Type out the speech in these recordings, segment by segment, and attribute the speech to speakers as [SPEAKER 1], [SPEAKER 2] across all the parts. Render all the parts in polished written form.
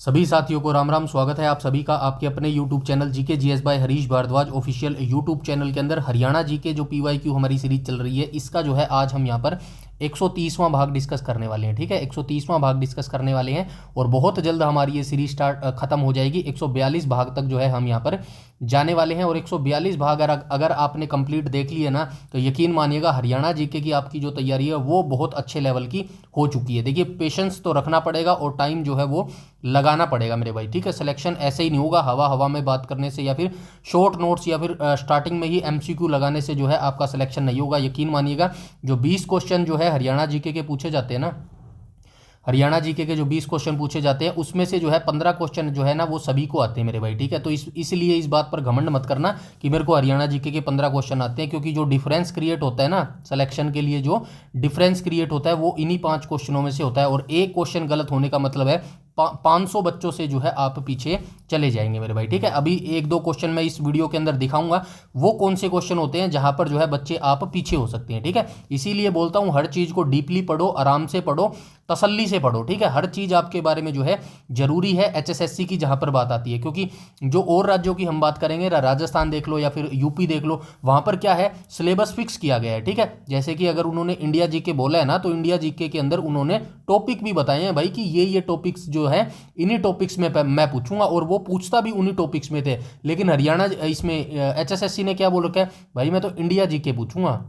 [SPEAKER 1] सभी साथियों को राम राम। स्वागत है आप सभी का आपके अपने YouTube channel GK GS by Harish Bhardwaj official YouTube channel के अंदर। हरियाणा जीके जो PYQ हमारी सीरीज चल रही है, इसका जो है आज हम यहाँ पर 130वां भाग डिस्कस करने वाले हैं। ठीक है, 130वां भाग डिस्कस करने वाले हैं और बहुत जल्द हमारी ये सीरीज खत्म हो जाएगी। 142 भाग तक जो है हम यहाँ पर जाने वाले हैं और 142 भाग अगर आपने कंप्लीट देख लिए ना, तो यकीन मानिएगा हरियाणा जीके की आपकी जो तैयारी है वो बहुत अच्छे लेवल की हो चुकी है। देखिए, पेशेंस तो रखना पड़ेगा और टाइम जो है वो लगाना पड़ेगा मेरे भाई। ठीक है, सिलेक्शन ऐसे ही नहीं होगा हवा हवा में बात करने से या फिर शॉर्ट नोट्स या फिर स्टार्टिंग में ही MCQ लगाने से जो है आपका सिलेक्शन नहीं होगा। यकीन मानिएगा, जो 20 क्वेश्चन जो है हरियाणा जीके के पूछे जाते हैं ना, हरियाणा जीके के जो 20 क्वेश्चन पूछे जाते हैं उसमें से जो है 15 क्वेश्चन जो है ना वो सभी को आते हैं मेरे भाई। ठीक है, तो इसलिए इस बात पर घमंड मत करना कि मेरे को हरियाणा जीके के 15 क्वेश्चन आते हैं, क्योंकि जो डिफरेंस क्रिएट होता है ना सिलेक्शन के लिए, जो डिफरेंस क्रिएट होता है वो इन्हीं 5 क्वेश्चनों में से होता है। और एक क्वेश्चन गलत होने का मतलब है 500 बच्चों से जो है आप पीछे चले जाएंगे मेरे भाई। ठीक है, अभी एक दो क्वेश्चन मैं इस वीडियो के अंदर दिखाऊंगा वो कौन से क्वेश्चन होते हैं जहां पर जो है बच्चे आप पीछे हो सकते हैं। ठीक है, इसीलिए बोलता हूं हर चीज को डीपली पढ़ो, आराम से पढ़ो, तसल्ली से पढ़ो। ठीक है, हर चीज आपके बारे में जो है जरूरी है HSSC की जहां पर बात आती है, क्योंकि जो और राज्यों की हम बात करेंगे, राजस्थान देख लो या फिर यूपी देख लो, वहां पर क्या है सिलेबस फिक्स किया गया है। ठीक है, जैसे कि अगर उन्होंने इंडिया जीके बोला है ना, तो इंडिया जीके के अंदर उन्होंने टॉपिक भी बताए हैं भाई कि ये टॉपिक्स जो है इन्हीं टॉपिक्स में मैं पूछूंगा, और वो पूछता भी उन्हीं टॉपिक्स में थे। लेकिन हरियाणा इसमें HSSC ने क्या बोल रखा है भाई, मैं तो इंडिया जीके पूछूंगा।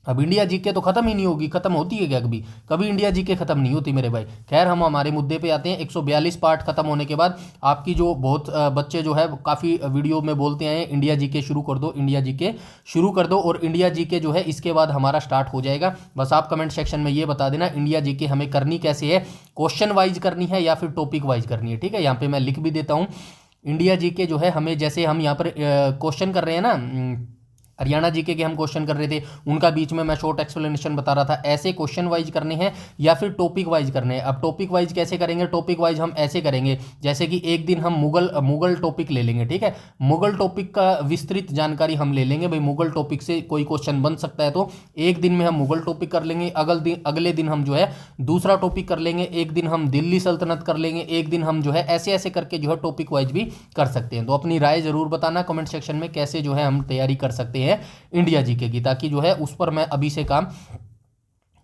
[SPEAKER 1] अब इंडिया जीके तो खत्म ही नहीं होगी, खत्म होती है क्या कभी? कभी इंडिया जीके खत्म नहीं होती मेरे भाई। खैर, हम हमारे मुद्दे पे आते हैं। 142 पार्ट खत्म होने के बाद आपकी जो बहुत बच्चे जो है काफ़ी वीडियो में बोलते हैं इंडिया जीके शुरू कर दो, इंडिया जीके शुरू कर दो, और इंडिया जीके जो है इसके बाद हमारा स्टार्ट हो जाएगा। बस आप कमेंट सेक्शन में ये बता देना इंडिया जीके हमें करनी कैसे है, क्वेश्चन वाइज करनी है या फिर टॉपिक वाइज करनी है। ठीक है, यहाँ पे मैं लिख भी देता हूँ इंडिया जीके जो है हमें, जैसे हम यहाँ पर क्वेश्चन कर रहे हैं ना, हरियाणा जीके के हम क्वेश्चन कर रहे थे, उनका बीच में मैं शॉर्ट एक्सप्लेनेशन बता रहा था, ऐसे क्वेश्चन वाइज करने हैं या फिर टॉपिक वाइज करने हैं। अब टॉपिक वाइज कैसे करेंगे? टॉपिक वाइज हम ऐसे करेंगे जैसे कि एक दिन हम मुगल टॉपिक ले लेंगे। ठीक है, मुगल टॉपिक का विस्तृत जानकारी हम ले लेंगे भाई, मुगल टॉपिक से कोई क्वेश्चन बन सकता है, तो एक दिन में हम मुगल टॉपिक कर लेंगे। अगले दिन हम जो है दूसरा टॉपिक कर लेंगे, एक दिन हम दिल्ली सल्तनत कर लेंगे, एक दिन हम जो है ऐसे ऐसे करके जो है टॉपिक वाइज भी कर सकते हैं। तो अपनी राय जरूर बताना कमेंट सेक्शन में कैसे जो है हम तैयारी कर सकते हैं इंडिया जीके की, ताकि जो है उस पर मैं अभी से काम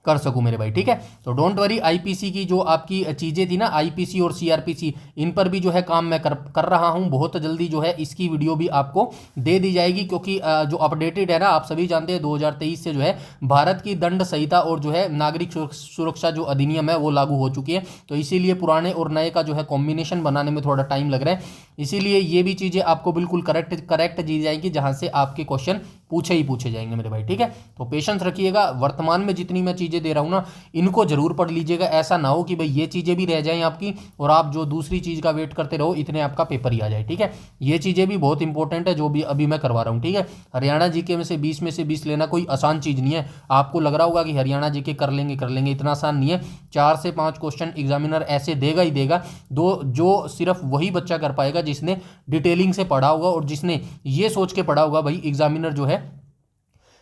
[SPEAKER 1] कर सकूं मेरे भाई। ठीक है, तो डोंट वरी, IPC की जो आपकी चीज़ें थी ना, IPC और CRPC, इन पर भी जो है काम मैं कर रहा हूं। बहुत जल्दी जो है इसकी वीडियो भी आपको दे दी जाएगी, क्योंकि जो अपडेटेड है ना, आप सभी जानते हैं 2023 से जो है भारत की दंड संहिता और जो है नागरिक सुरक्षा जो अधिनियम है वो लागू हो चुकी है। तो इसीलिए पुराने और नए का जो है कॉम्बिनेशन बनाने में थोड़ा टाइम लग रहा है, इसीलिए ये भी चीज़ें आपको बिल्कुल करेक्ट दी जाएंगी जहां से आपके क्वेश्चन पूछे जाएंगे मेरे भाई। ठीक है, तो पेशेंस रखिएगा। वर्तमान में जितनी मैं चीज़ें दे रहा हूँ ना, इनको जरूर पढ़ लीजिएगा। ऐसा ना हो कि भाई ये चीज़ें भी रह जाएं आपकी और आप जो दूसरी चीज़ का वेट करते रहो, इतने आपका पेपर ही आ जाए। ठीक है, ये चीज़ें भी बहुत इंपॉर्टेंट है जो भी अभी मैं करवा रहा हूँ। ठीक है, हरियाणा जीके में से 20 लेना कोई आसान चीज़ नहीं है। आपको लग रहा होगा कि हरियाणा जीके कर लेंगे, इतना आसान नहीं है। 4 से 5 क्वेश्चन एग्जामिनर ऐसे देगा ही देगा, जो सिर्फ वही बच्चा कर पाएगा जिसने डिटेलिंग से पढ़ा होगा और जिसने ये सोच के पढ़ा होगा भाई एग्जामिनर जो है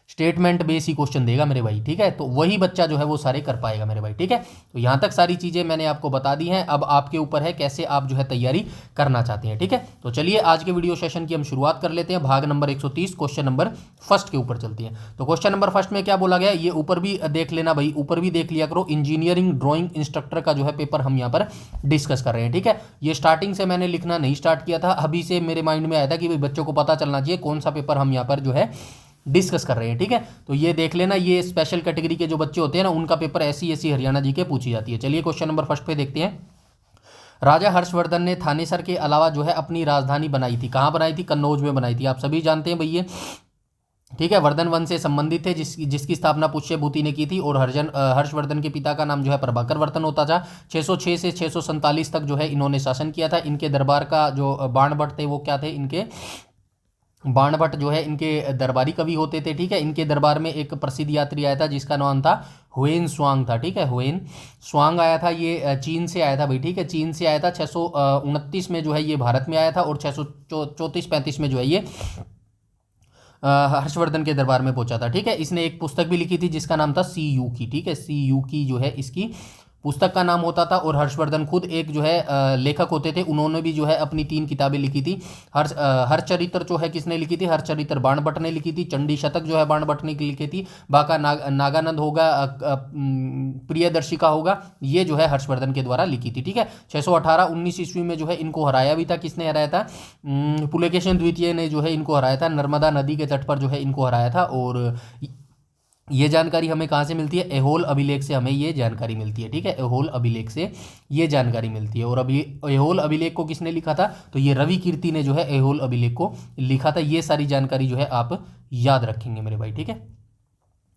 [SPEAKER 1] स्टेटमेंट बेस ही क्वेश्चन देगा मेरे भाई। ठीक है, तो वही बच्चा जो है वो सारे कर पाएगा मेरे भाई। ठीक है, तो यहाँ तक सारी चीज़ें मैंने आपको बता दी हैं। अब आपके ऊपर है कैसे आप जो है तैयारी करना चाहते हैं। ठीक है, तो चलिए आज के वीडियो सेशन की हम शुरुआत कर लेते हैं। भाग नंबर 130 क्वेश्चन नंबर फर्स्ट के ऊपर चलते हैं। तो क्वेश्चन नंबर फर्स्ट में क्या बोला गया, ये ऊपर भी देख लेना भाई, ऊपर भी देख लिया करो। इंजीनियरिंग ड्रॉइंग इंस्ट्रक्टर का जो है पेपर हम यहाँ पर डिस्कस कर रहे हैं। ठीक है, ये स्टार्टिंग से मैंने लिखना नहीं स्टार्ट किया था, अभी से मेरे माइंड में आया था कि भाई बच्चों को पता चलना चाहिए कौन सा पेपर हम यहाँ पर जो है डिस्कस कर रहे हैं। ठीक है, तो ये देख लेना, ये स्पेशल कैटेगरी के जो बच्चे होते हैं ना, उनका पेपर ऐसी हरियाणा जीके पूछी जाती है। चलिए क्वेश्चन नंबर फर्स्ट पे देखते हैं। राजा हर्षवर्धन ने थानेसर के अलावा जो है अपनी राजधानी बनाई थी, कहाँ बनाई थी? कन्नौज में बनाई थी। आप सभी जानते हैं भैया। ठीक है, वर्धन वंश से संबंधित थे, जिसकी स्थापना पुष्यभूति ने की थी, और हर्षवर्धन के पिता का नाम जो है प्रभाकर वर्धन होता था। 606 से 647 तक जो है इन्होंने शासन किया था। इनके दरबार का जो बाणभट्ट थे वो क्या थे? इनके बाणभट्ट जो है इनके दरबारी कवि होते थे। ठीक है, इनके दरबार में एक प्रसिद्ध यात्री आया था जिसका नाम था हुएन स्वांग था। ठीक है, हुएन स्वांग आया था, ये चीन से आया था भाई। ठीक है, चीन से आया था। 629 में जो है ये भारत में आया था और 634-35 में जो है ये हर्षवर्धन के दरबार में पहुंचा था। ठीक है, इसने एक पुस्तक भी लिखी थी जिसका नाम था CU की। ठीक है, CU की जो है इसकी पुस्तक का नाम होता था। और हर्षवर्धन खुद एक जो है लेखक होते थे, उन्होंने भी जो है अपनी 3 किताबें लिखी थी। हरचरित्र जो है किसने लिखी थी? हरचरित्र बाणभट्ट ने लिखी थी। चंडी शतक जो है बाणभट्ट ने लिखी थी। बाका नागानंद होगा, प्रियदर्शिका होगा, ये जो है हर्षवर्धन के द्वारा लिखी थी। ठीक है, 618 19 ईस्वी में जो है इनको हराया भी था। किसने हराया था? पुलकेशिन द्वितीय ने जो है इनको हराया था। नर्मदा नदी के तट पर जो है इनको हराया था। और ये जानकारी हमें कहाँ से मिलती है? ऐहोल अभिलेख से हमें ये जानकारी मिलती है। ठीक है, ऐहोल अभिलेख से ये जानकारी मिलती है। और अभी ऐहोल अभिलेख को किसने लिखा था? तो ये रवि कीर्ति ने जो है ऐहोल अभिलेख को लिखा था। ये सारी जानकारी जो है आप याद रखेंगे मेरे भाई। ठीक है,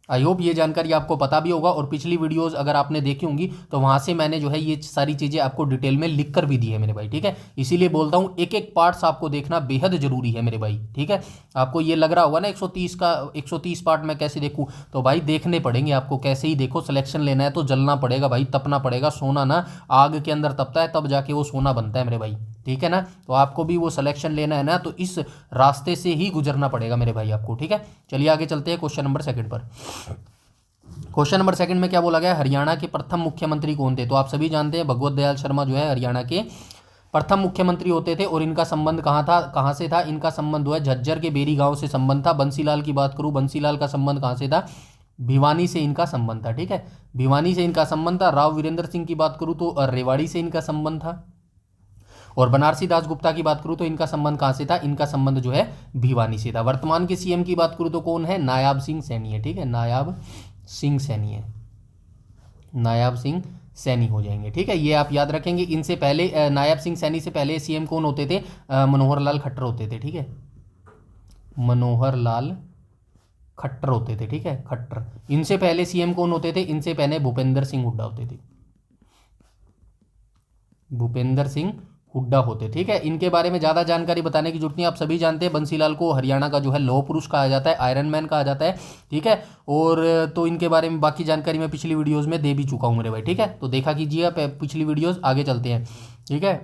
[SPEAKER 1] आई होप ये जानकारी आपको पता भी होगा। और पिछली वीडियोस अगर आपने देखी होंगी तो वहाँ से मैंने जो है ये सारी चीज़ें आपको डिटेल में लिख कर भी दी है मेरे भाई। ठीक है, इसीलिए बोलता हूँ एक एक पार्ट्स आपको देखना बेहद जरूरी है मेरे भाई। ठीक है, आपको ये लग रहा होगा ना 130 पार्ट मैं कैसे देखूँ, तो भाई देखने पड़ेंगे आपको। कैसे ही देखो, सिलेक्शन लेना है तो जलना पड़ेगा भाई, तपना पड़ेगा। सोना ना आग के अंदर तपता है, तब जाके वो सोना बनता है मेरे भाई। ठीक है ना, तो आपको भी वो सिलेक्शन लेना है ना, तो इस रास्ते से ही गुजरना पड़ेगा मेरे भाई आपको। ठीक है, चलिए आगे चलते हैं क्वेश्चन नंबर 2 पर। क्वेश्चन नंबर 2 में क्या बोला गया? हरियाणा के प्रथम मुख्यमंत्री कौन थे? तो आप सभी जानते हैं भगवत दयाल शर्मा जो है हरियाणा के प्रथम मुख्यमंत्री होते थे। और इनका संबंध कहाँ से था? इनका संबंध जो है झज्जर के बेरी गांव से संबंध था। बंसीलाल की बात करूं, बंसीलाल का संबंध कहाँ से था? भिवानी से इनका संबंध था। ठीक है, भिवानी से इनका संबंध था। राव वीरेंद्र सिंह की बात करूं तो रेवाड़ी से इनका संबंध था। और बनारसी दास गुप्ता की बात करूं तो इनका संबंध कहाँ से था? इनका संबंध जो है भिवानी से था। वर्तमान के सीएम की बात करूं तो कौन है? नायाब सिंह सैनी है। ठीक है, नायाब सिंह सैनी है, नायाब सिंह सैनी हो जाएंगे। ठीक है, ये आप याद रखेंगे। इनसे पहले नायाब सिंह सैनी से पहले सीएम कौन होते थे? मनोहर लाल खट्टर होते थे। ठीक है, मनोहर लाल खट्टर होते थे। ठीक है, खट्टर। इनसे पहले सीएम कौन होते थे? इनसे पहले भूपेंद्र सिंह हुड्डा होते थे। भूपेंद्र सिंह हुड्डा होते। ठीक है, इनके बारे में ज़्यादा जानकारी बताने की जरूरत नहीं, आप सभी जानते हैं। बंसीलाल को हरियाणा का जो है लौह पुरुष कहा जाता है, आयरन मैन कहा जाता है। ठीक है, और तो इनके बारे में बाकी जानकारी मैं पिछली वीडियोज़ में दे भी चुका हूँ मेरे भाई। ठीक है, तो देखा कीजिए आप पिछली वीडियोज़। आगे चलते हैं। ठीक है,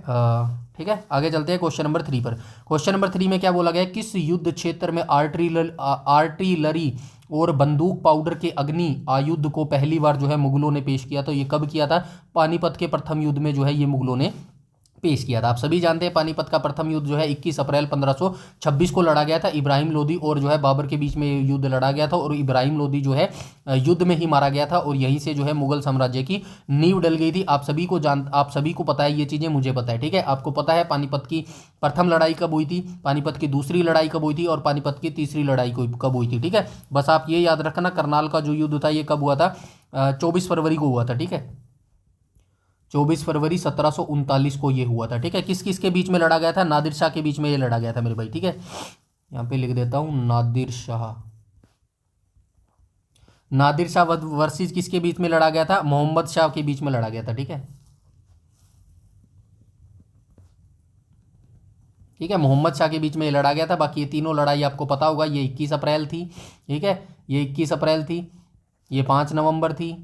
[SPEAKER 1] ठीक है, आगे चलते हैं क्वेश्चन नंबर 3 पर। क्वेश्चन नंबर 3 में क्या बोला गया? किस युद्ध क्षेत्र में आर्टिलरी और बंदूक पाउडर के अग्नि आयुध को पहली बार जो है मुगलों ने पेश किया? तो ये कब किया था? पानीपत के प्रथम युद्ध में जो है ये मुगलों ने पेश किया था। आप सभी जानते हैं पानीपत का प्रथम युद्ध जो है 21 अप्रैल 1526 को लड़ा गया था। इब्राहिम लोदी और जो है बाबर के बीच में युद्ध लड़ा गया था। और इब्राहिम लोदी जो है युद्ध में ही मारा गया था। और यहीं से जो है मुगल साम्राज्य की नींव डल गई थी। आप सभी को पता है, ये चीज़ें मुझे पता है। ठीक है, आपको पता है पानीपत की प्रथम लड़ाई कब हुई थी, पानीपत की दूसरी लड़ाई कब हुई थी, और पानीपत की तीसरी लड़ाई कब हुई थी। ठीक है, बस आप ये याद रखना। करनाल का जो युद्ध था ये कब हुआ था? 24 फरवरी को हुआ था। ठीक है, 24 फरवरी 1739 को ये हुआ था। ठीक है, किस किस के बीच में लड़ा गया था? नादिर शाह के बीच में ये लड़ा गया था मेरे भाई। ठीक है, यहाँ पे लिख देता हूँ नादिर शाह। नादिर शाह वर्सेस किसके बीच में लड़ा गया था? मोहम्मद शाह के बीच में लड़ा गया था। ठीक है, ठीक है, मोहम्मद शाह के बीच में ये लड़ा गया था। बाकी ये तीनों लड़ाई आपको पता होगा। ये 21 अप्रैल थी। ठीक है, ये 21 अप्रैल थी, ये 5 नवंबर थी,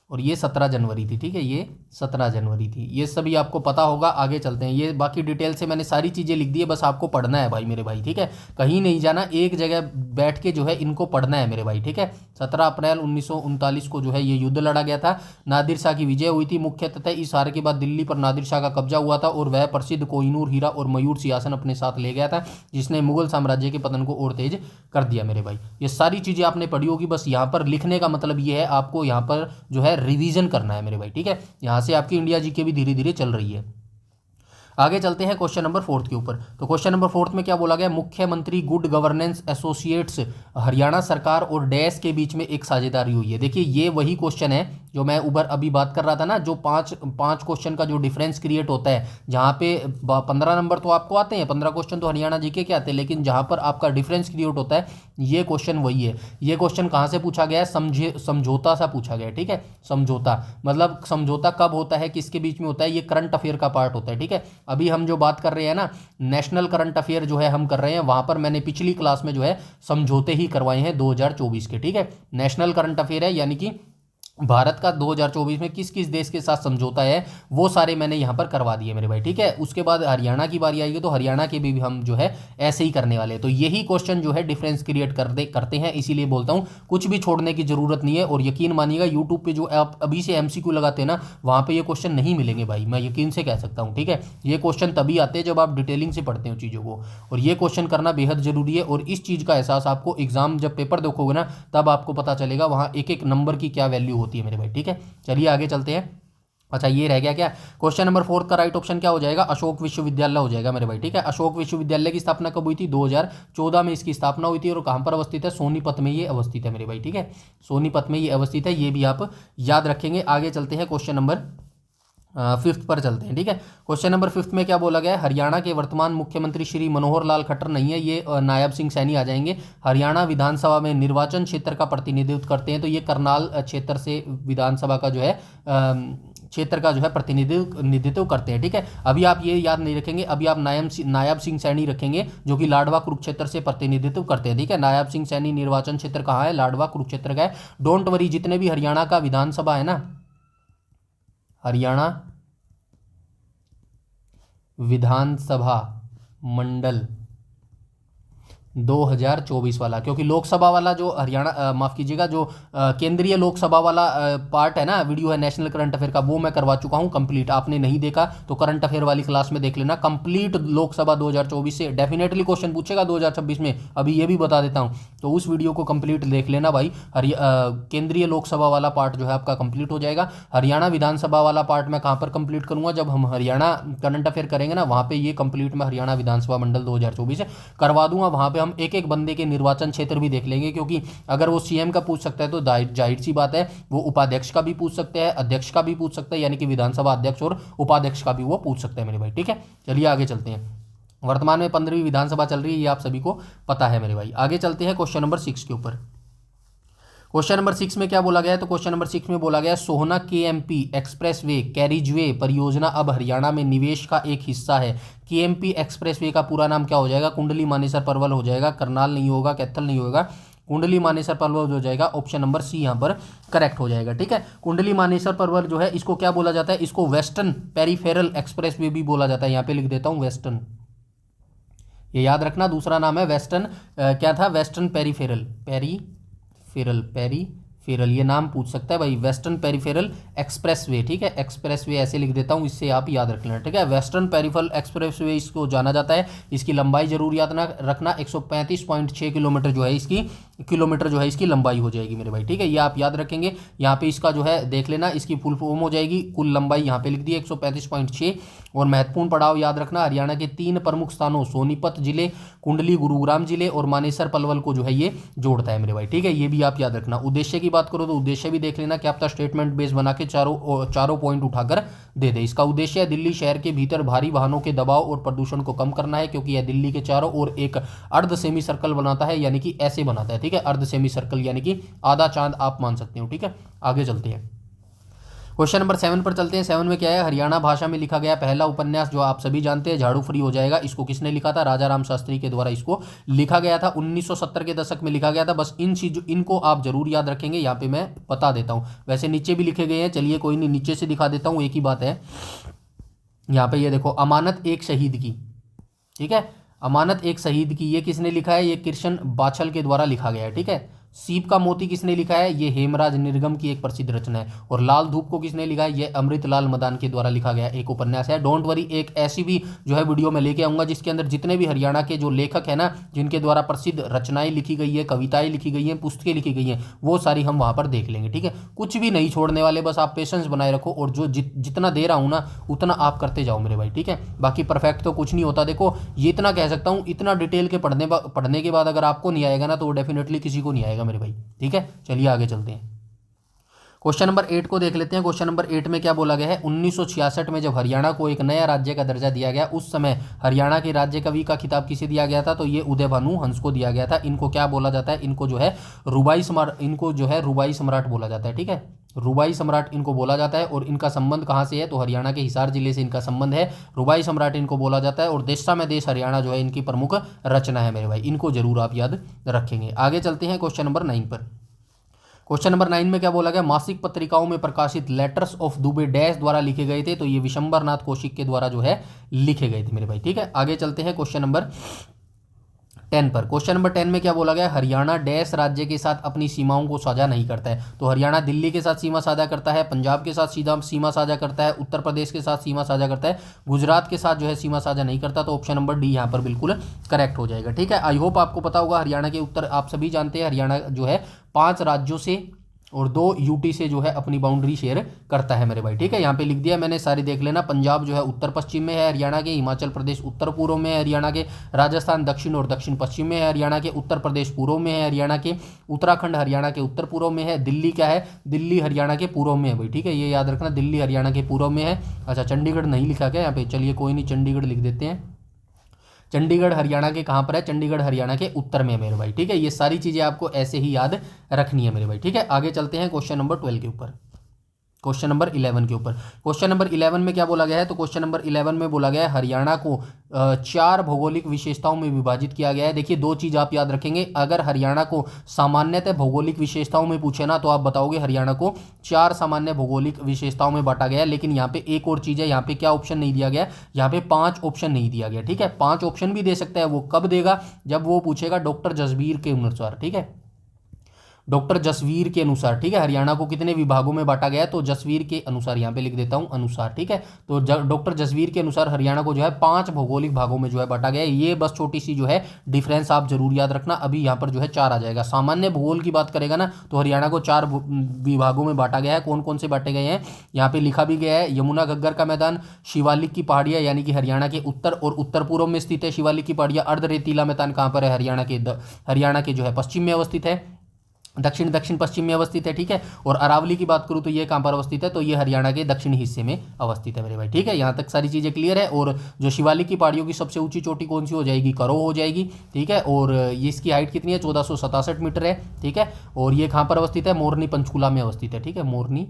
[SPEAKER 1] और ये 17 जनवरी थी। ठीक है, ये 17 जनवरी थी। ये सभी आपको पता होगा। आगे चलते हैं। ये बाकी डिटेल से मैंने सारी चीज़ें लिख दी है, बस आपको पढ़ना है भाई मेरे भाई। ठीक है, कहीं नहीं जाना, एक जगह बैठ के जो है इनको पढ़ना है मेरे भाई। ठीक है, 17 अप्रैल 1939 को जो है ये युद्ध लड़ा गया था। नादिर शाह की विजय हुई थी मुख्यतः। इस हार के बाद दिल्ली पर नादिर शाह का कब्जा हुआ था और वह प्रसिद्ध कोहिनूर हीरा और मयूर सिंहासन अपने साथ ले गया था, जिसने मुगल साम्राज्य के पतन को और तेज कर दिया मेरे भाई। ये सारी चीज़ें आपने पढ़ी होगी। बस यहाँ पर लिखने का मतलब ये है, आपको यहाँ पर जो है रिवीजन करना है मेरे भाई। ठीक है, यहां से आपकी इंडिया जीके भी धीरे धीरे चल रही है। आगे चलते हैं क्वेश्चन नंबर 4 के ऊपर। तो क्वेश्चन नंबर 4 में क्या बोला गया? मुख्यमंत्री गुड गवर्नेंस एसोसिएट्स हरियाणा सरकार और डैश के बीच में एक साझेदारी हुई है। देखिए, ये वही क्वेश्चन है जो मैं अभी बात कर रहा था ना, जो पांच क्वेश्चन का जो डिफरेंस क्रिएट होता है, जहाँ पे 15 नंबर तो आपको आते हैं, 15 क्वेश्चन तो हरियाणा जीके के आते हैं, लेकिन जहाँ पर आपका डिफरेंस क्रिएट होता है, ये क्वेश्चन वही है। ये क्वेश्चन कहाँ से पूछा गया है? समझौता सा पूछा गया है। ठीक है, समझौता मतलब समझौता कब होता है, किसके बीच में होता है? ये करंट अफेयर का पार्ट होता है। ठीक है, अभी हम जो बात कर रहे हैं ना, नेशनल करंट अफेयर जो है हम कर रहे हैं, वहां पर मैंने पिछली क्लास में जो है समझौते ही करवाए हैं 2024 के। ठीक है, नेशनल करंट अफेयर है, यानी कि भारत का 2024 में किस किस देश के साथ समझौता है वो सारे मैंने यहाँ पर करवा दिए मेरे भाई, ठीक है। उसके बाद हरियाणा की बारी आएगी तो हरियाणा के भी हम जो है ऐसे ही करने वाले हैं। तो यही क्वेश्चन जो है डिफरेंस क्रिएट करते हैं, इसीलिए बोलता हूँ कुछ भी छोड़ने की जरूरत नहीं है। और यकीन मानिएगा यूट्यूब पे जो आप अभी से MCQ लगाते हैं ना, वहाँ पे ये क्वेश्चन नहीं मिलेंगे भाई, मैं यकीन से कह सकता हूँ, ठीक है। ये क्वेश्चन तभी आते हैं जब आप डिटेलिंग से पढ़ते हो चीज़ों को, और ये क्वेश्चन करना बेहद जरूरी है। और इस चीज़ का एहसास आपको एग्जाम जब पेपर देखोगे ना, तब आपको पता चलेगा वहाँ एक एक नंबर की क्या वैल्यू होती है मेरे भाई, ठीक है। चलिए आगे चलते हैं। अच्छा ये रह गया क्या, क्वेश्चन नंबर 4 का राइट ऑप्शन क्या हो जाएगा, अशोक विश्वविद्यालय हो जाएगा मेरे भाई, ठीक है। अशोक विश्वविद्यालय की स्थापना कब हुई थी, 2014 में इसकी स्थापना हुई थी। और कहाँ पर अवस्थित है, सोनीपत में ये अवस्थित है मेरे भाई, ठीक है। सोनीपत में ये अवस्थित है, ये भी आप याद रखेंगे। आगे चलते हैं क्वेश्चन नंबर 5th पर चलते हैं, ठीक है। क्वेश्चन नंबर 5th में क्या बोला गया है, हरियाणा के वर्तमान मुख्यमंत्री श्री मनोहर लाल खट्टर नहीं है, ये नायब सिंह सैनी आ जाएंगे। हरियाणा विधानसभा में निर्वाचन क्षेत्र का प्रतिनिधित्व करते हैं, तो ये करनाल क्षेत्र से विधानसभा का जो है क्षेत्र का जो है प्रतिनिधित्व करते हैं, ठीक है। अभी आप ये याद नहीं रखेंगे, अभी आप नायब सिंह सैनी रखेंगे जो कि लाडवा कुरुक्षेत्र से प्रतिनिधित्व करते हैं, ठीक है। नायब सिंह सैनी निर्वाचन क्षेत्र कहाँ है, लाडवा कुरुक्षेत्र का है। डोंट वरी, जितने भी हरियाणा का विधानसभा है ना, हरियाणा विधानसभा मंडल 2024 वाला, क्योंकि लोकसभा वाला जो हरियाणा माफ कीजिएगा, जो केंद्रीय लोकसभा वाला पार्ट है ना, वीडियो है नेशनल करंट अफेयर का, वो मैं करवा चुका हूँ कंप्लीट। आपने नहीं देखा तो करंट अफेयर वाली क्लास में देख लेना कंप्लीट। लोकसभा 2024 से डेफिनेटली क्वेश्चन पूछेगा 2026 में, अभी ये भी बता देता हूँ, तो उस वीडियो को कंप्लीट देख लेना भाई। केंद्रीय लोकसभा वाला पार्ट जो है आपका कंप्लीट हो जाएगा। हरियाणा विधानसभा वाला पार्ट मैं कहाँ पर कंप्लीट करूँगा, जब हम हरियाणा करंट अफेयर करेंगे ना, वहाँ पे ये कंप्लीट मैं हरियाणा विधानसभा मंडल 2024 करवा दूंगा। वहाँ पे हम एक एक बंदे के निर्वाचन क्षेत्र भी देख लेंगे, क्योंकि अगर वो CM का पूछ सकता है तो जाहिर सी बात है वो उपाध्यक्ष का भी पूछ सकते हैं, अध्यक्ष का भी पूछ सकते हैं, यानी कि विधानसभा अध्यक्ष और उपाध्यक्ष का भी वो पूछ सकते हैं मेरे भाई, ठीक है। चलिए आगे चलते हैं। वर्तमान में 15वीं विधानसभा चल रही है, ये आप सभी को पता है मेरे भाई। आगे चलते हैं क्वेश्चन नंबर 6 के ऊपर। क्वेश्चन नंबर 6 में क्या बोला गया है, तो क्वेश्चन नंबर 6 में बोला गया सोहना KMP एक्सप्रेसवे कैरिजवे परियोजना अब हरियाणा में निवेश का एक हिस्सा है। KMP एक्सप्रेसवे का पूरा नाम क्या हो जाएगा, कुंडली मानेसर पलवल हो जाएगा, करनाल नहीं होगा, कैथल नहीं होगा, कुंडली मानेसर पलवल हो जाएगा। ऑप्शन नंबर C यहाँ पर करेक्ट हो जाएगा, ठीक है। कुंडली मानेसर पलवल जो है इसको क्या बोला जाता है, इसको वेस्टर्न पेरीफेरल एक्सप्रेसवे भी बोला जाता है। यहाँ पे लिख देता हूँ वेस्टर्न, ये याद रखना, दूसरा नाम है वेस्टर्न, क्या था, वेस्टर्न पेरीफेरल, पेरीफेरल ये नाम पूछ सकता है भाई, वेस्टर्न पेरीफेरल एक्सप्रेसवे, ठीक है। एक्सप्रेसवे ऐसे लिख देता हूँ, इससे आप याद रख लेना, ठीक है। वेस्टर्न पेरीफेरल एक्सप्रेसवे इसको जाना जाता है। इसकी लंबाई जरूर याद रखना, 135.6 किलोमीटर जो है इसकी लंबाई हो जाएगी मेरे भाई, ठीक है। ये आप याद रखेंगे। यहाँ पे इसका जो है देख लेना, इसकी फुल फॉर्म हो जाएगी, कुल लंबाई यहाँ पे लिख दी 135.6। और महत्वपूर्ण पड़ाव याद रखना, हरियाणा के 3 प्रमुख स्थानों सोनीपत जिले, कुंडली गुरुग्राम जिले और मानेसर पलवल को जो है ये जोड़ता है मेरे भाई, ठीक है। ये भी आप याद रखना। उद्देश्य की बात करो तो उद्देश्य भी देख लेना, क्या आपका स्टेटमेंट बेस बना के चारों पॉइंट उठाकर दे दे। इसका उद्देश्य है दिल्ली शहर के भीतर भारी वाहनों के दबाव और प्रदूषण को कम करना है, क्योंकि यह दिल्ली के चारों ओर एक अर्ध सेमी सर्कल बनाता है, यानी कि ऐसे बनाता है, ठीक है। अर्ध सेमी सर्कल यानी कि आधा चांद आप मान सकते हो, ठीक है। आगे चलते हैं, क्वेश्चन नंबर 7 पर चलते हैं। 7 में क्या है, हरियाणा भाषा में लिखा गया पहला उपन्यास, जो आप सभी जानते हैं झाड़ू फ्री हो जाएगा, इसको किसने लिखा था, राजा राम शास्त्री के द्वारा इसको लिखा गया था। 1970 के दशक में लिखा गया था। बस इनको आप जरूर याद रखेंगे, यहाँ पे मैं बता देता हूँ, वैसे नीचे भी लिखे गए हैं, चलिए कोई नहीं, नीचे से दिखा देता हूँ, एक ही बात है। यहाँ पे ये देखो, अमानत एक शहीद की, ठीक है, अमानत एक शहीद की, ये किसने लिखा है, ये कृष्ण बाछल के द्वारा लिखा गया है, ठीक है। सीप का मोती किसने लिखा है, ये हेमराज निर्गम की एक प्रसिद्ध रचना है। और लाल धूप को किसने लिखा है, ये अमृतलाल मदान के द्वारा लिखा गया एक उपन्यास है। डोंट वरी, एक ऐसी भी जो है वीडियो में लेके आऊंगा जिसके अंदर जितने भी हरियाणा के जो लेखक है ना, जिनके द्वारा प्रसिद्ध रचनाएं लिखी गई है, कविताएं लिखी गई हैं, पुस्तकें लिखी गई हैं, वो सारी हम वहां पर देख लेंगे, ठीक है। कुछ भी नहीं छोड़ने वाले, बस आप पेशेंस बनाए रखो, और जो जितना दे रहा हूँ ना उतना आप करते जाओ मेरे भाई, ठीक है। बाकी परफेक्ट तो कुछ नहीं होता। देखो ये इतना कह सकता हूँ, इतना डिटेल के पढ़ने के बाद अगर आपको नहीं आएगा ना, तो वो डेफिनेटली किसी को नहीं आएगा मेरे भाई, ठीक है। चलिए आगे चलते हैं, क्वेश्चन नंबर 8 को देख लेते हैं। क्वेश्चन नंबर 8 में क्या बोला गया है, 1966 में जब हरियाणा को एक नया राज्य का दर्जा दिया गया, उस समय हरियाणा के राज्य कवि का खिताब किसे दिया गया था, तो ये उदय भानु हंस को दिया गया था। इनको क्या बोला जाता है, इनको जो है रुबाई सम्राट बोला जाता है, ठीक है। रुबाई सम्राट इनको बोला जाता है। और इनका संबंध कहाँ से है, तो हरियाणा के हिसार जिले से इनका संबंध है। रुबाई सम्राट इनको बोला जाता है। और देशा में देश हरियाणा जो है इनकी प्रमुख रचना है मेरे भाई, इनको जरूर आप याद रखेंगे। आगे चलते हैं क्वेश्चन नंबर 9 पर। क्वेश्चन नंबर 9 में क्या बोला गया, मासिक पत्रिकाओं में प्रकाशित लेटर्स ऑफ दुबे डैश द्वारा लिखे गए थे, तो ये विशंबर नाथ कौशिक के द्वारा जो है लिखे गए थे मेरे भाई। ठीक है, आगे चलते हैं क्वेश्चन नंबर 10 पर। क्वेश्चन नंबर 10 में क्या बोला गया, हरियाणा डैश राज्य के साथ अपनी सीमाओं को साझा नहीं करता है, तो हरियाणा दिल्ली के साथ सीमा साझा करता है, पंजाब के साथ सीधा सीमा साझा करता है, उत्तर प्रदेश के साथ सीमा साझा करता है, गुजरात के साथ जो है सीमा साझा नहीं करता, तो ऑप्शन नंबर डी यहाँ पर बिल्कुल करेक्ट हो जाएगा। ठीक है, आई होप आपको पता होगा हरियाणा के उत्तर, आप सभी जानते हैं हरियाणा जो है 5 राज्यों से और 2 यूटी से जो है अपनी बाउंड्री शेयर करता है मेरे भाई। ठीक है, यहाँ पे लिख दिया मैंने, सारी देख लेना। पंजाब जो है उत्तर पश्चिम में है हरियाणा के, हिमाचल प्रदेश उत्तर पूर्व में है हरियाणा के, राजस्थान दक्षिण और दक्षिण पश्चिम में है हरियाणा के, उत्तर प्रदेश पूर्व में है हरियाणा के, उत्तराखंड हरियाणा के उत्तर पूर्व में है, दिल्ली क्या है, दिल्ली हरियाणा के पूर्व में है भाई। ठीक है, ये याद रखना, दिल्ली हरियाणा के पूर्व में है। अच्छा, चंडीगढ़ नहीं लिखा क्या यहाँ पे, चलिए कोई नहीं, चंडीगढ़ लिख देते हैं। चंडीगढ़ हरियाणा के कहाँ पर है, चंडीगढ़ हरियाणा के उत्तर में है मेरे भाई। ठीक है, ये सारी चीज़ें आपको ऐसे ही याद रखनी है मेरे भाई। ठीक है, आगे चलते हैं क्वेश्चन नंबर 12 के ऊपर, क्वेश्चन नंबर 11 के ऊपर। क्वेश्चन नंबर 11 में क्या बोला गया है, तो क्वेश्चन नंबर 11 में बोला गया है हरियाणा को 4 भौगोलिक विशेषताओं में विभाजित किया गया है। देखिए, 2 चीज़ आप याद रखेंगे, अगर हरियाणा को सामान्यतः भौगोलिक विशेषताओं में पूछे ना, तो आप बताओगे हरियाणा को 4 सामान्य भौगोलिक विशेषताओं में बांटा गया है। लेकिन यहाँ पे एक और चीज़ है, यहाँ पे क्या ऑप्शन नहीं दिया गया, यहाँ पे 5 ऑप्शन नहीं दिया गया। ठीक है, 5 ऑप्शन भी दे सकता है, वो कब देगा, जब वो पूछेगा डॉक्टर जसबीर के अनुसार। ठीक है, डॉक्टर जसवीर के अनुसार। ठीक है, हरियाणा को कितने विभागों में बांटा गया है, तो जसवीर के अनुसार, यहाँ पे लिख देता हूँ अनुसार। ठीक है, तो डॉक्टर जसवीर के अनुसार हरियाणा को जो है 5 भौगोलिक भागों में जो है बांटा गया है। ये बस छोटी सी जो है डिफरेंस आप जरूर याद रखना, अभी यहाँ पर जो है 4 आ जाएगा। सामान्य भूगोल की बात करेगा ना, तो हरियाणा को 4 विभागों में बांटा गया है। कौन कौन से बांटे गए हैं, यहाँ पे लिखा भी गया है, यमुना घग्गर का मैदान, शिवालिक की पहाड़ियाँ यानी कि हरियाणा के उत्तर और उत्तर पूर्व में स्थित है शिवालिक की पहाड़ियाँ, अर्ध रेतीला मैदान कहाँ पर है, हरियाणा के जो है पश्चिम में अवस्थित है, दक्षिण दक्षिण पश्चिम में अवस्थित है। ठीक है, और अरावली की बात करूँ तो ये कहाँ पर अवस्थित है, तो ये हरियाणा के दक्षिणी हिस्से में अवस्थित है मेरे भाई। ठीक है, यहाँ तक सारी चीज़ें क्लियर है। और जो शिवालिक की पहाड़ियों की सबसे ऊंची चोटी कौन सी हो जाएगी, करो हो जाएगी। ठीक है, और ये इसकी हाइट कितनी है, 1467 मीटर है। ठीक है, और ये कहाँ पर अवस्थित है, मोरनी पंचकुला में अवस्थित है। ठीक है, मोरनी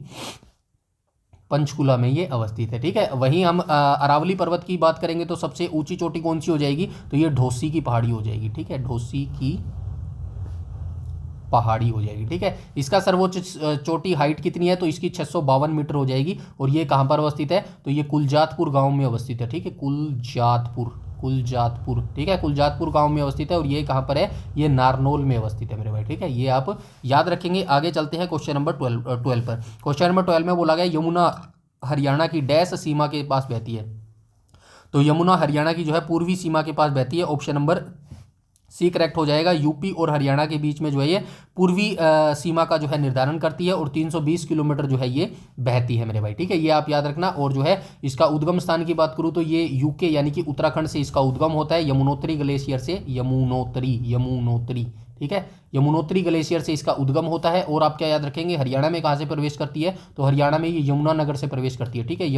[SPEAKER 1] पंचकुला में ये अवस्थित है। ठीक है, वहीं हम अरावली पर्वत की बात करेंगे तो सबसे ऊंची चोटी कौन सी हो जाएगी, तो ये ढोसी की पहाड़ी हो जाएगी। ठीक है, ढोसी की पहाड़ी हो जाएगी। ठीक है, इसका सर्वोच्च चोटी हाइट कितनी है, तो इसकी 652 मीटर हो जाएगी। और ये कहाँ पर अवस्थित है, तो ये कुलजातपुर गांव में अवस्थित है। ठीक है, कुलजातपुर। ठीक है, कुलजातपुर गांव में अवस्थित है। और ये कहाँ पर है, ये नारनौल में अवस्थित है मेरे भाई। ठीक है, ये आप याद रखेंगे। आगे चलते हैं क्वेश्चन नंबर 12 पर। क्वेश्चन नंबर 12 में बोला गया यमुना हरियाणा की डैश सीमा के पास बहती है, तो यमुना हरियाणा की जो है पूर्वी सीमा के पास बहती है। ऑप्शन नंबर सी करेक्ट हो जाएगा। यूपी और हरियाणा के बीच में जो है ये पूर्वी सीमा का जो है निर्धारण करती है, और 320 किलोमीटर जो है ये बहती है मेरे भाई। ठीक है, ये आप याद रखना। और जो है इसका उद्गम स्थान की बात करूँ तो ये यूके यानी कि उत्तराखंड से इसका उद्गम होता है, यमुनोत्री ग्लेशियर से, यमुनोत्री। ठीक है, यमुनोत्री ग्लेशियर से इसका उद्गम होता है। और आप क्या याद रखेंगे, हरियाणा में कहाँ से प्रवेश करती है, तो हरियाणा में ये यमुनानगर से प्रवेश करती है। ठीक है,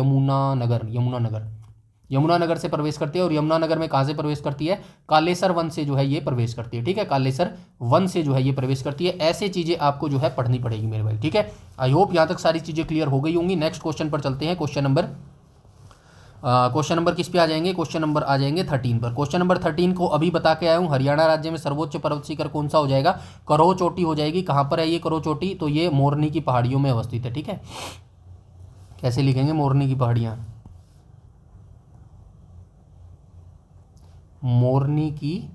[SPEAKER 1] यमुनानगर से प्रवेश करती है। और यमुनानगर में कहाँ से प्रवेश करती है, कालेसर वन से जो है ये प्रवेश करती है। ठीक है, कालेसर वन से जो है ये प्रवेश करती है। ऐसे चीज़ें आपको जो है पढ़नी पड़ेगी मेरे भाई। ठीक है, आई होप यहाँ तक सारी चीज़ें क्लियर हो गई होंगी। नेक्स्ट क्वेश्चन पर चलते हैं। क्वेश्चन नंबर किस पे आ जाएंगे, क्वेश्चन नंबर आ जाएंगे 13 पर। क्वेश्चन नंबर 13 को अभी बता के आया हूँ, हरियाणा राज्य में सर्वोच्च पर्वत शिखर कौन सा हो जाएगा, करो चोटी हो जाएगी। कहाँ पर है ये करो चोटी, तो ये मोरनी की पहाड़ियों में अवस्थित है। ठीक है, कैसे लिखेंगे मोरनी की पहाड़ियाँ, मोरनी की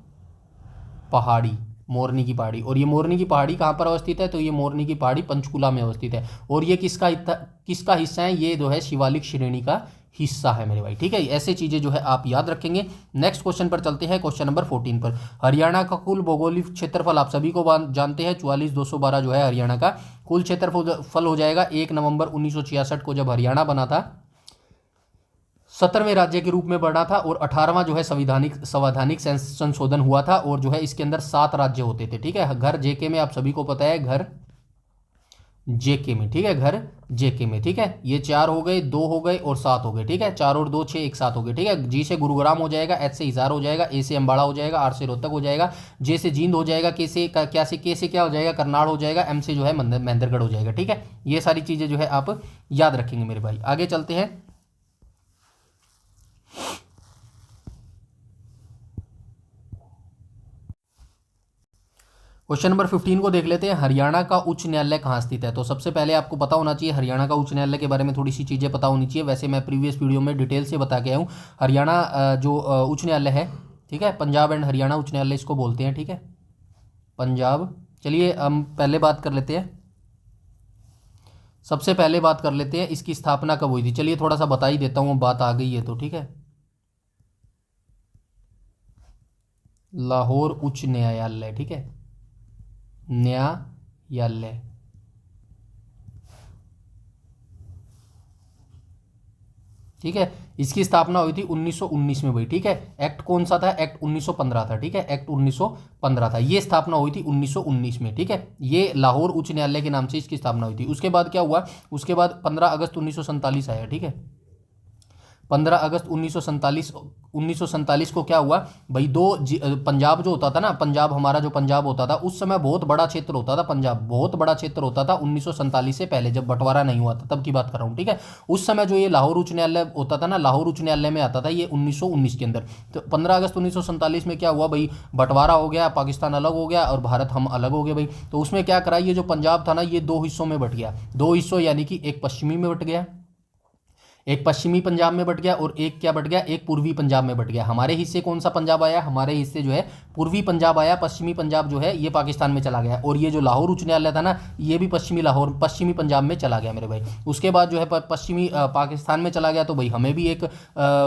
[SPEAKER 1] पहाड़ी। और ये मोरनी की पहाड़ी कहाँ पर अवस्थित है, तो ये मोरनी की पहाड़ी पंचकुला में अवस्थित है। और ये किसका हिस्सा है, ये जो है शिवालिक श्रेणी का हिस्सा है मेरे भाई। ठीक है, ऐसे चीज़ें जो है आप याद रखेंगे। नेक्स्ट क्वेश्चन पर चलते हैं, क्वेश्चन नंबर 14 पर। हरियाणा का कुल भौगोलिक क्षेत्रफल आप सभी को जानते हैं, 44,212 जो है हरियाणा का कुल क्षेत्रफल हो जाएगा। 1 नवंबर 1966 को जब हरियाणा बना था, 17वें राज्य के रूप में बढ़ा था, और 18वां जो है संवैधानिक संशोधन हुआ था। और जो है इसके अंदर 7 राज्य होते थे। ठीक है, घर जेके में आप सभी को पता है, घर जेके में। ठीक है, घर जेके में। ठीक है, ये 4 हो गए, 2 हो गए और 7 हो गए। ठीक है, 4 और 2 6, एक 7 हो गए। ठीक है, जी से गुरुग्राम हो जाएगा, एच से हिसार हो जाएगा, ए से अम्बाड़ा हो जाएगा, आर से रोहतक हो जाएगा, जे से जींद हो जाएगा, के से क्या हो जाएगा, करनाल हो जाएगा, एम से जो है महेंद्रगढ़ हो जाएगा। ठीक है, ये सारी चीज़ें जो है आप याद रखेंगे मेरे भाई। आगे चलते हैं। क्वेश्चन नंबर 15 को देख लेते हैं। हरियाणा का उच्च न्यायालय कहाँ स्थित है? तो सबसे पहले आपको पता होना चाहिए हरियाणा का उच्च न्यायालय के बारे में थोड़ी सी चीज़ें पता होनी चाहिए। वैसे मैं प्रीवियस वीडियो में डिटेल से बता के आया हूँ। हरियाणा जो उच्च न्यायालय है, ठीक है, पंजाब एंड हरियाणा उच्च न्यायालय इसको बोलते हैं, ठीक है, पंजाब। चलिए हम पहले बात कर लेते हैं, सबसे पहले बात कर लेते हैं इसकी स्थापना कब हुई थी। चलिए थोड़ा सा बता ही देता हूँ, बात आ गई है तो, ठीक है। लाहौर उच्च न्यायालय, ठीक है, न्यायालय, ठीक है, इसकी स्थापना हुई थी 1919 में भाई, ठीक है। एक्ट कौन सा था? एक्ट 1915 था, ठीक है, एक्ट 1915 था। ये स्थापना हुई थी 1919 में, ठीक है। ये लाहौर उच्च न्यायालय के नाम से इसकी स्थापना हुई थी। उसके बाद क्या हुआ? उसके बाद 15 अगस्त 1947 आया, ठीक है। 15 अगस्त 1947 को क्या हुआ भाई, पंजाब जो होता था ना, पंजाब हमारा जो पंजाब होता था उस समय बहुत बड़ा क्षेत्र होता था, पंजाब बहुत बड़ा क्षेत्र होता था 1947 से पहले, जब बंटवारा नहीं हुआ था तब की बात कर रहा हूँ, ठीक है। उस समय जो ये लाहौर उच्च न्यायालय होता था ना, लाहौर उच्च न्यायालय में आता था ये 1919 के अंदर। तो 15 अगस्त 1947 में क्या हुआ भाई, बंटवारा हो गया, पाकिस्तान अलग हो गया और भारत हम अलग हो गए भाई। तो उसमें क्या करा, ये जो पंजाब था ना ये दो हिस्सों में बट गया, दो हिस्सों यानी कि एक पश्चिमी में बट गया, एक पश्चिमी पंजाब में बट गया, और एक क्या बट गया, एक पूर्वी पंजाब में बट गया। हमारे हिस्से कौन सा पंजाब आया? हमारे हिस्से जो है पूर्वी पंजाब आया, पश्चिमी पंजाब जो है ये पाकिस्तान में चला गया। और ये जो लाहौर उच्च न्यायालय था ना ये भी पश्चिमी पंजाब में चला गया मेरे भाई। उसके बाद जो है पश्चिमी पाकिस्तान में चला गया, तो भाई हमें भी एक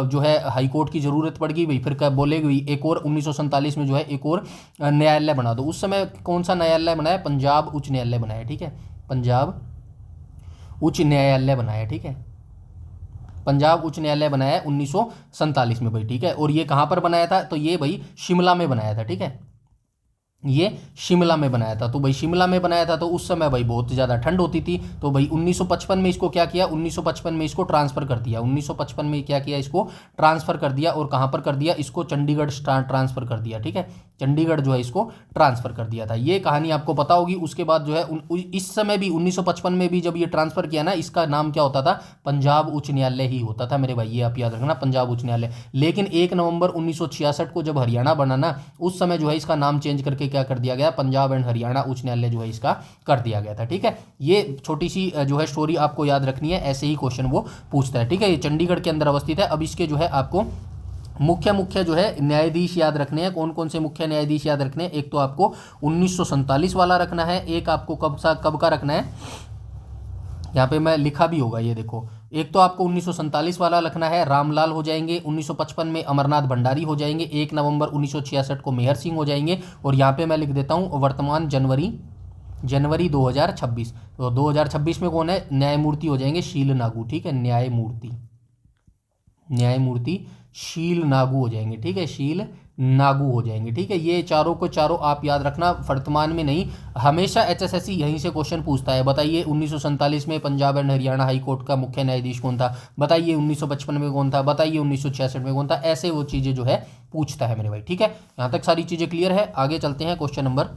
[SPEAKER 1] जो है हाई कोर्ट की ज़रूरत पड़ गई भाई। फिर क्या बोलेगी, एक और 1947 में जो है एक और न्यायालय बना दो। उस समय कौन सा न्यायालय बनाया? पंजाब उच्च न्यायालय बनाया, ठीक है, पंजाब उच्च न्यायालय बनाया, ठीक है, पंजाब उच्च न्यायालय बनाया है 1947 में भाई, ठीक है। और ये कहाँ पर बनाया था? तो ये भाई शिमला में बनाया था, ठीक है, ये शिमला में बनाया था। तो भाई शिमला में बनाया था तो उस समय भाई बहुत ज़्यादा ठंड होती थी, तो भाई 1955 में इसको क्या किया, 1955 में इसको ट्रांसफ़र कर दिया, 1955 में क्या किया, इसको ट्रांसफ़र कर दिया। और कहाँ पर कर दिया? इसको चंडीगढ़ ट्रांसफ़र कर दिया, ठीक है, चंडीगढ़ जो है इसको ट्रांसफ़र कर दिया था। ये कहानी आपको पता होगी। उसके बाद जो है इस समय भी 1955 में भी जब ये ट्रांसफ़र किया ना, इसका नाम क्या होता था? पंजाब उच्च न्यायालय ही होता था मेरे भाई, ये आप याद रखना, पंजाब उच्च न्यायालय। लेकिन 1 नवंबर 1966 को जब हरियाणा बना ना, उस समय जो है इसका नाम चेंज करके क्या कर दिया गया, पंजाब एंड हरियाणा उच्च न्यायालय जो है इसका कर दिया गया था, ठीक है। ये छोटी सी जो है स्टोरी आपको याद रखनी है, ऐसे ही क्वेश्चन वो पूछता है, ठीक है। ये चंडीगढ़ के अंदर अवस्थित है। अब इसके जो है आपको मुख्य जो है न्यायाधीश याद रखने हैं। कौन कौन से मुख्य न्यायाधीश याद रखने हैं? एक तो आपको 1947 वाला रखना है, एक आपको कब का रखना है, यहाँ पे मैं लिखा भी होगा, ये देखो। एक तो आपको 1947 वाला रखना है, रामलाल हो जाएंगे, 1955 में अमरनाथ भंडारी हो जाएंगे, 1 नवंबर 1966 को मेहर सिंह हो जाएंगे, और यहाँ पे मैं लिख देता हूँ वर्तमान जनवरी 2026। तो 2026 में कौन है? न्यायमूर्ति हो जाएंगे शील नागू, ठीक है, न्यायमूर्ति शील नागू हो जाएंगे, ठीक है, शील नागू हो जाएंगे, ठीक है। ये चारों को चारों आप याद रखना, वर्तमान में नहीं, हमेशा एचएसएससी यहीं से क्वेश्चन पूछता है। बताइए 1947 में Punjab and Haryana high court का मुख्य न्यायाधीश कौन था? बताइए 1955 में कौन था? बताइए 1966 में कौन था? ऐसे वो चीज़ें जो है पूछता है मेरे भाई, ठीक है। यहाँ तक सारी चीज़ें क्लियर है। आगे चलते हैं क्वेश्चन नंबर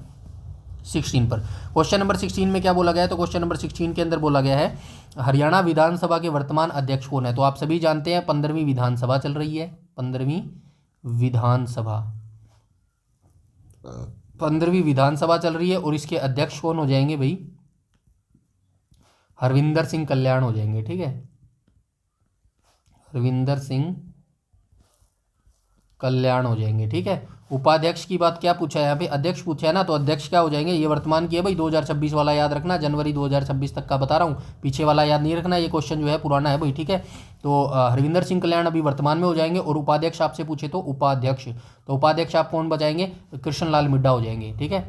[SPEAKER 1] 16 पर। क्वेश्चन नंबर 16 में क्या बोला गया है? तो क्वेश्चन नंबर 16 के अंदर बोला गया है हरियाणा विधानसभा के वर्तमान अध्यक्ष कौन है? तो आप सभी जानते हैं 15वीं विधानसभा चल रही है, 15वीं विधानसभा चल रही है, और इसके अध्यक्ष कौन हो जाएंगे भाई? हरविंदर सिंह कल्याण हो जाएंगे, ठीक है, हरविंदर सिंह कल्याण हो जाएंगे, ठीक है। उपाध्यक्ष की बात क्या पूछा है यहाँ पे? अध्यक्ष पूछा है ना, तो अध्यक्ष क्या हो जाएंगे? ये वर्तमान की है भाई, 2026 वाला याद रखना, जनवरी 2026 तक का बता रहा हूँ, पीछे वाला याद नहीं रखना, ये क्वेश्चन जो है पुराना है भाई, ठीक है। तो हरविंदर सिंह कल्याण अभी वर्तमान में हो जाएंगे। और उपाध्यक्ष आपसे पूछे तो उपाध्यक्ष, तो उपाध्यक्ष आप कौन बचाएंगे? कृष्ण लाल मिड्डा हो जाएंगे, ठीक है,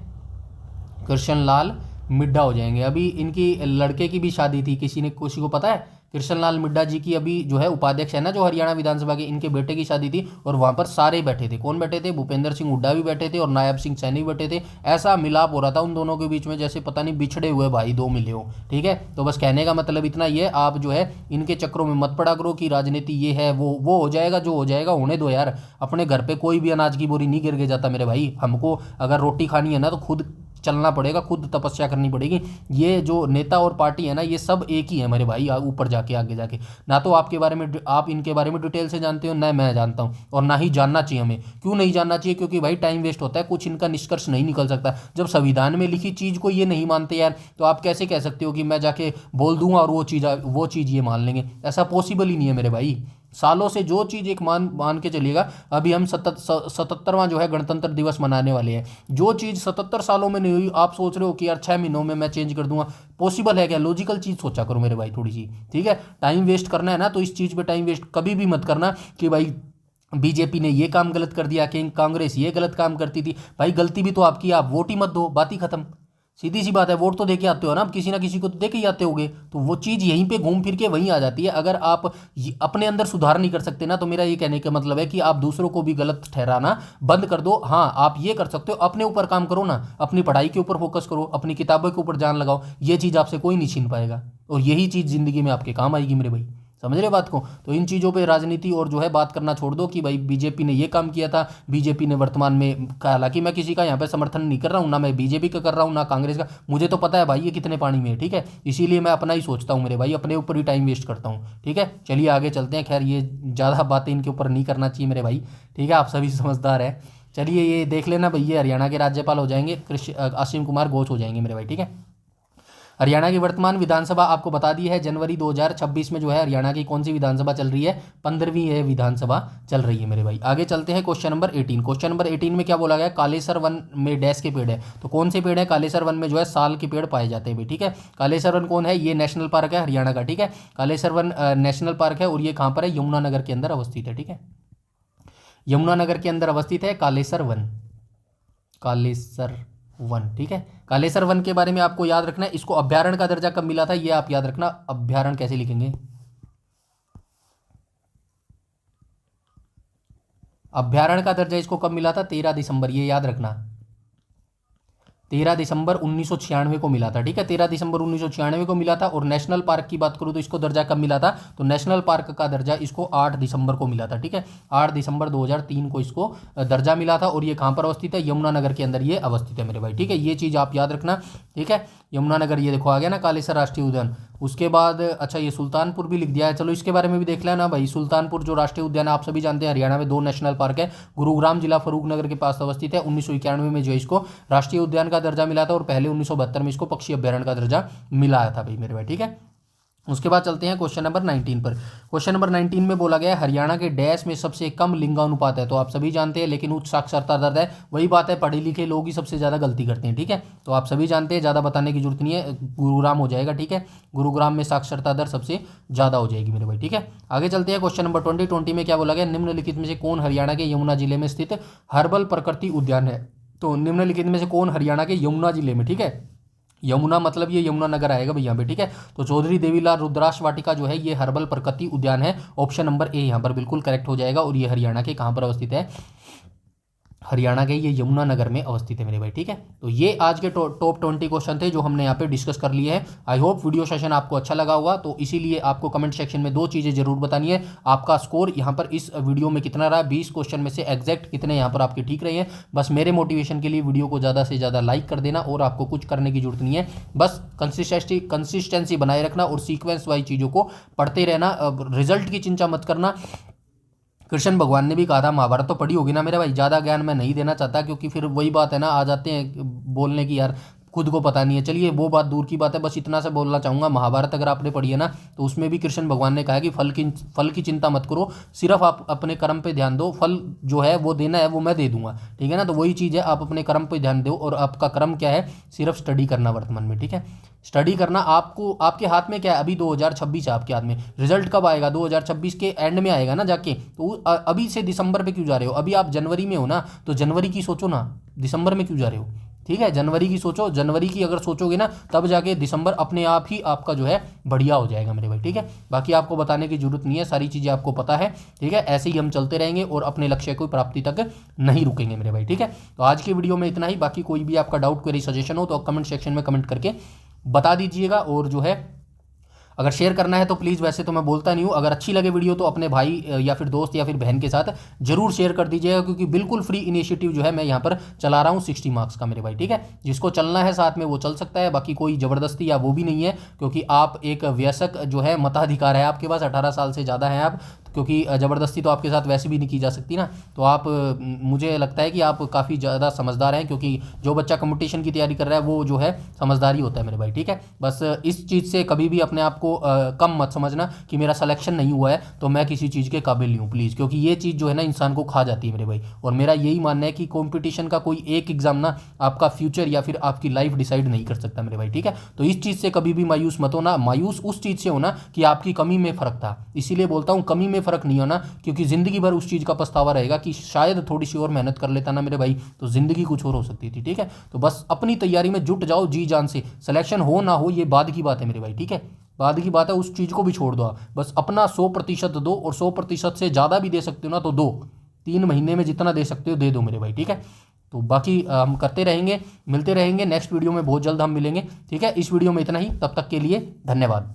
[SPEAKER 1] कृष्ण लाल मिड्डा हो जाएंगे। अभी इनकी लड़के की भी शादी थी, किसी को पता है? कृष्ण लाल मिड्डा जी की अभी जो है उपाध्यक्ष है ना जो हरियाणा विधानसभा के, इनके बेटे की शादी थी, और वहाँ पर सारे बैठे थे। कौन बैठे थे? भूपेंद्र सिंह हुड्डा भी बैठे थे और नायब सिंह सैनी भी बैठे थे। ऐसा मिलाप हो रहा था उन दोनों के बीच में जैसे पता नहीं बिछड़े हुए भाई दो मिले हो, ठीक है। तो बस कहने का मतलब इतना ही है, आप जो है इनके चक्रों में मत पड़ा करो कि राजनीति ये है वो हो जाएगा, जो हो जाएगा होने दो यार। अपने घर पे कोई भी अनाज की बोरी नहीं गिर के जाता मेरे भाई। हमको अगर रोटी खानी है ना तो खुद चलना पड़ेगा, खुद तपस्या करनी पड़ेगी। ये जो नेता और पार्टी है ना, ये सब एक ही है मेरे भाई, ऊपर जाके आगे जाके। ना तो आपके बारे में, आप इनके बारे में डिटेल से जानते हो, ना मैं जानता हूँ, और ना ही जानना चाहिए हमें। क्यों नहीं जानना चाहिए? क्योंकि भाई टाइम वेस्ट होता है, कुछ इनका निष्कर्ष नहीं निकल सकता। जब संविधान में लिखी चीज़ को ये नहीं मानते यार, तो आप कैसे कह सकते हो कि मैं जाके बोल दूंगा और वो चीज़ ये मान लेंगे? ऐसा पॉसिबल ही नहीं है मेरे भाई। सालों से जो चीज़ एक मान मान के चलिएगा, अभी हम 77वां जो है गणतंत्र दिवस मनाने वाले हैं, जो चीज़ 77 सालों में नहीं हुई, आप सोच रहे हो कि यार 6 महीनों में मैं चेंज कर दूंगा? पॉसिबल है क्या? लॉजिकल चीज़ सोचा करो मेरे भाई थोड़ी सी, ठीक है? टाइम वेस्ट करना है ना, तो इस चीज़ पे टाइम वेस्ट कभी भी मत करना कि भाई बीजेपी ने ये काम गलत कर दिया, कि कांग्रेस ये गलत काम करती थी। भाई गलती भी तो आपकी, आप वोट ही मत दो, बात ही खत्म। सीधी सी बात है, वोट तो दे के आते हो ना, आप किसी ना किसी को तो दे के ही आते होगे, तो वो चीज़ यहीं पे घूम फिर के वहीं आ जाती है। अगर आप अपने अंदर सुधार नहीं कर सकते ना, तो मेरा ये कहने का मतलब है कि आप दूसरों को भी गलत ठहराना बंद कर दो। हाँ, आप ये कर सकते हो, अपने ऊपर काम करो ना, अपनी पढ़ाई के ऊपर फोकस करो, अपनी किताबों के ऊपर जान लगाओ, ये चीज़ आपसे कोई नहीं छीन पाएगा, और यही चीज़ ज़िंदगी में आपके काम आएगी मेरे भाई। समझ रहे बात को? तो इन चीज़ों पे राजनीति और जो है बात करना छोड़ दो कि भाई बीजेपी ने ये काम किया था, बीजेपी ने वर्तमान में, हालांकि मैं किसी का यहाँ पे समर्थन नहीं कर रहा हूँ, ना मैं बीजेपी का कर रहा हूँ ना कांग्रेस का, मुझे तो पता है भाई ये कितने पानी में है, ठीक है? इसीलिए मैं अपना ही सोचता हूँ मेरे भाई, अपने ऊपर ही टाइम वेस्ट करता हूँ, ठीक है? चलिए आगे चलते हैं। खैर ये ज़्यादा बातें इनके ऊपर नहीं करना चाहिए मेरे भाई, ठीक है? आप सभी समझदार हैं। चलिए ये देख लेना भाई, ये हरियाणा के राज्यपाल हो जाएंगे, असीम कुमार घोष हो जाएंगे मेरे भाई, ठीक है? हरियाणा की वर्तमान विधानसभा आपको बता दी है, जनवरी 2026 में जो है हरियाणा की कौन सी विधानसभा चल रही है? 15वीं है विधानसभा चल रही है मेरे भाई। आगे चलते हैं क्वेश्चन नंबर 18। क्वेश्चन नंबर 18 में क्या बोला गया? कालेसर वन में डैश के पेड़ है, तो कौन से पेड़ है? कालेसर वन में जो है साल के पेड़ पाए जाते हैं भाई, ठीक है? कालेसर वन कौन है? ये नेशनल पार्क है हरियाणा का, ठीक है? कालेसर वन नेशनल पार्क है, और ये कहाँ पर है? यमुनानगर के अंदर अवस्थित है, ठीक है? यमुनानगर के अंदर अवस्थित है कालेसर वन, कालेसर वन, ठीक है? कालेसर वन के बारे में आपको याद रखना है, इसको अभ्यारण्य का दर्जा कब मिला था, ये आप याद रखना। अभ्यारण्य कैसे लिखेंगे? अभ्यारण्य का दर्जा इसको कब मिला था? 13 दिसंबर, ये याद रखना। 13 दिसंबर 1996 को मिला था, ठीक है? 13 दिसंबर 1996 को मिला था। और नेशनल पार्क की बात करूँ तो इसको दर्जा कब मिला था? तो नेशनल पार्क का दर्जा इसको 8 दिसंबर को मिला था, ठीक है? 8 दिसंबर 2003 को इसको दर्जा मिला था। और ये कहाँ पर अवस्थित है? यमुनानगर के अंदर ये अवस्थित है मेरे भाई, ठीक है? ये चीज़ आप याद रखना, ठीक है? यमुनानगर, ये देखो आ गया ना कालेसर राष्ट्रीय उद्यान। उसके बाद अच्छा ये सुल्तानपुर भी लिख दिया है, चलो इसके बारे में भी देख लेना भाई। सुल्तानपुर जो राष्ट्रीय उद्यान है, आप सभी जानते हैं हरियाणा में 2 नेशनल पार्क है, गुरुग्राम जिला फरूखनगर के पास अवस्थित है। 1991 में जो इसको राष्ट्रीय उद्यान का दर्जा मिला था, और पहले 1972 में इसको पक्षी अभ्यारण्य का दर्जा मिला था भाई मेरे भाई, ठीक है? उसके बाद चलते हैं क्वेश्चन नंबर 19 पर। क्वेश्चन नंबर 19 में बोला गया है हरियाणा के डैश में सबसे कम लिंगानुपात है, तो आप सभी जानते हैं, लेकिन उच्च साक्षरता दर है। वही बात है, पढ़े लिखे लोग ही सबसे ज़्यादा गलती करते हैं, ठीक है? तो आप सभी जानते हैं, ज़्यादा बताने की जरूरत नहीं है, गुरुग्राम हो जाएगा, ठीक है? गुरुग्राम में साक्षरता दर सबसे ज़्यादा हो जाएगी मेरे भाई, ठीक है? आगे चलते हैं क्वेश्चन नंबर 20 में क्या बोला गया? निम्नलिखित में से कौन हरियाणा के यमुना जिले में स्थित हर्बल प्रकृति उद्यान है? तो निम्नलिखित में से कौन हरियाणा के यमुना जिले में, ठीक है? यमुना मतलब ये यमुनानगर आएगा भैया पे, ठीक है? तो चौधरी देवीलाल रुद्राक्ष वाटिका जो है ये हर्बल प्रकृति उद्यान है। ऑप्शन नंबर ए यहाँ पर बिल्कुल करेक्ट हो जाएगा। और ये हरियाणा के कहाँ पर अवस्थित है? हरियाणा के ये यमुनानगर में अवस्थित है मेरे भाई, ठीक है? तो ये आज के टॉप 20 क्वेश्चन थे जो हमने यहाँ पे डिस्कस कर लिए हैं। आई होप वीडियो सेशन आपको अच्छा लगा होगा, तो इसीलिए आपको कमेंट सेक्शन में 2 चीज़ें जरूर बतानी है। आपका स्कोर यहाँ पर इस वीडियो में कितना रहा, 20 क्वेश्चन में से एग्जैक्ट कितने यहाँ पर आपके ठीक रहे हैं। बस मेरे मोटिवेशन के लिए वीडियो को ज़्यादा से ज़्यादा लाइक कर देना, और आपको कुछ करने की जरूरत नहीं है, बस कंसिस्टेंसी बनाए रखना और सीक्वेंस वाइज चीज़ों को पढ़ते रहना। रिजल्ट की चिंता मत करना। कृष्ण भगवान ने भी कहा था, महाभारत तो पढ़ी होगी ना मेरे भाई, ज़्यादा ज्ञान मैं नहीं देना चाहता, क्योंकि फिर वही बात है ना, आ जाते हैं बोलने की यार खुद को पता नहीं है। चलिए वो बात दूर की बात है, बस इतना सा बोलना चाहूँगा, महाभारत अगर आपने पढ़ी है ना, तो उसमें भी कृष्ण भगवान ने कहा कि फल की चिंता मत करो, सिर्फ आप अपने कर्म पे ध्यान दो, फल जो है वो देना है वो मैं दे दूंगा, ठीक है ना? तो वही चीज़ है, आप अपने कर्म पे ध्यान दो, और आपका कर्म क्या है? सिर्फ स्टडी करना वर्तमान में, ठीक है? स्टडी करना। आपको आपके हाथ में क्या है? अभी 2026 है आपके हाथ में, रिजल्ट कब आएगा? 2026 के एंड में आएगा ना जाके। तो अभी से दिसंबर पे क्यों जा रहे हो? अभी आप जनवरी में हो ना, तो जनवरी की सोचो ना, दिसंबर में क्यों जा रहे हो? ठीक है, जनवरी की सोचो, जनवरी की अगर सोचोगे ना, तब जाके दिसंबर अपने आप ही आपका जो है बढ़िया हो जाएगा मेरे भाई, ठीक है? बाकी आपको बताने की जरूरत नहीं है, सारी चीज़ें आपको पता है, ठीक है? ऐसे ही हम चलते रहेंगे और अपने लक्ष्य को प्राप्ति तक नहीं रुकेंगे मेरे भाई, ठीक है? तो आज की वीडियो में इतना ही। बाकी कोई भी आपका डाउट, क्वेरी, सजेशन हो तो कमेंट सेक्शन में कमेंट करके बता दीजिएगा। और जो है अगर शेयर करना है तो प्लीज़, वैसे तो मैं बोलता नहीं हूँ, अगर अच्छी लगे वीडियो तो अपने भाई या फिर दोस्त या फिर बहन के साथ जरूर शेयर कर दीजिएगा, क्योंकि बिल्कुल फ्री इनिशिएटिव जो है मैं यहाँ पर चला रहा हूँ 60 मार्क्स का मेरे भाई, ठीक है। जिसको चलना है साथ में वो चल सकता है, बाकी कोई ज़बरदस्ती या वो भी नहीं है, क्योंकि आप एक वयस्क जो है मताधिकार है आपके पास, 18 साल से ज़्यादा हैं आप, क्योंकि ज़बरदस्ती तो आपके साथ वैसे भी नहीं की जा सकती ना। तो आप मुझे लगता है कि आप काफ़ी ज़्यादा समझदार हैं, क्योंकि जो बच्चा कंपटीशन की तैयारी कर रहा है वो जो है समझदारी होता है मेरे भाई, ठीक है। बस इस चीज़ से कभी भी अपने आप को कम मत समझना कि मेरा सिलेक्शन नहीं हुआ है तो मैं किसी चीज़ के काबिल नहीं हूँ, प्लीज़, क्योंकि ये चीज़ जो है ना इंसान को खा जाती है मेरे भाई। और मेरा यही मानना है कि कंपटीशन का कोई एक एग्ज़ाम ना आपका फ्यूचर या फिर आपकी लाइफ डिसाइड नहीं कर सकता मेरे भाई, ठीक है। तो इस चीज़ से कभी भी मायूस मत होना, मायूस उस चीज़ से होना कि आपकी कमी में फ़र्क था। इसीलिए बोलता हूँ कमी में फ़र्क नहीं होना, क्योंकि ज़िंदगी भर उस चीज़ का पछतावा रहेगा कि शायद थोड़ी सी और मेहनत कर लेता ना मेरे भाई, तो ज़िंदगी कुछ और हो सकती थी, ठीक है। तो बस अपनी तैयारी में जुट जाओ जी जान से, सिलेक्शन हो ना हो ये बाद की बात है मेरे भाई, ठीक है। बाद की बात है, उस चीज़ को भी छोड़ दो आप, बस अपना 100% दो, और 100% से ज़्यादा भी दे सकते हो ना तो दो, 3 महीने में जितना दे सकते हो दे दो मेरे भाई, ठीक है। तो बाकी हम करते रहेंगे, मिलते रहेंगे नेक्स्ट वीडियो में, बहुत जल्द हम मिलेंगे, ठीक है। इस वीडियो में इतना ही, तब तक के लिए धन्यवाद।